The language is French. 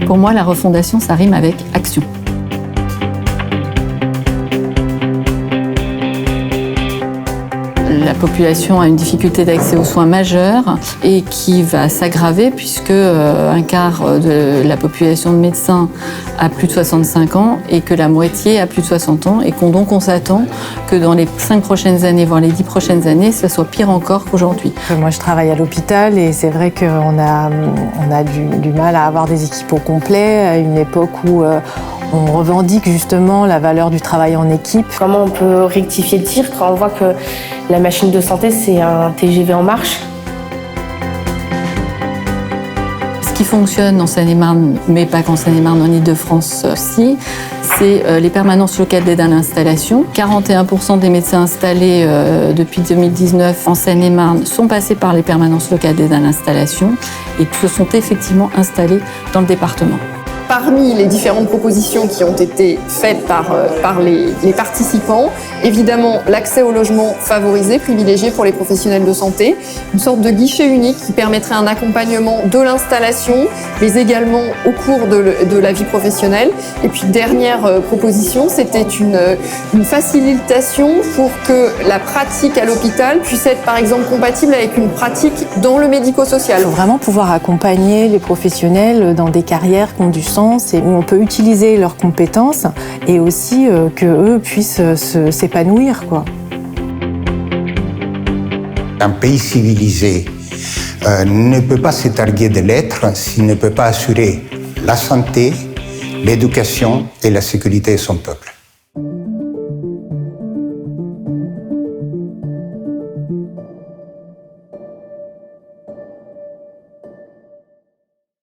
Pour moi, la refondation, ça rime avec action. La population a une difficulté d'accès aux soins majeure et qui va s'aggraver puisque un quart de la population de médecins a plus de 65 ans et que la moitié a plus de 60 ans et donc on s'attend que dans les 5 prochaines années, voire les 10 prochaines années, ça soit pire encore qu'aujourd'hui. Moi, je travaille à l'hôpital et c'est vrai qu'on a du mal à avoir des équipes au complet à une époque où on revendique justement la valeur du travail en équipe. Comment on peut rectifier le tir quand on voit que la machine de santé, c'est un TGV en marche? Ce qui fonctionne en Seine-et-Marne, mais pas qu'en Seine-et-Marne, en Ile-de-France aussi, c'est les permanences locales d'aide à l'installation. 41% des médecins installés depuis 2019 en Seine-et-Marne sont passés par les permanences locales d'aide à l'installation et se sont effectivement installés dans le département. Parmi les différentes propositions qui ont été faites par les participants, évidemment l'accès au logement favorisé, privilégié pour les professionnels de santé, une sorte de guichet unique qui permettrait un accompagnement de l'installation, mais également au cours de la vie professionnelle. Et puis dernière proposition, c'était une facilitation pour que la pratique à l'hôpital puisse être par exemple compatible avec une pratique dans le médico-social. Il faut vraiment pouvoir accompagner les professionnels dans des carrières qui ont du sens et où on peut utiliser leurs compétences et aussi qu'eux puissent s'épanouir, quoi. Un pays civilisé ne peut pas se targuer de l'être s'il ne peut pas assurer la santé, l'éducation et la sécurité de son peuple.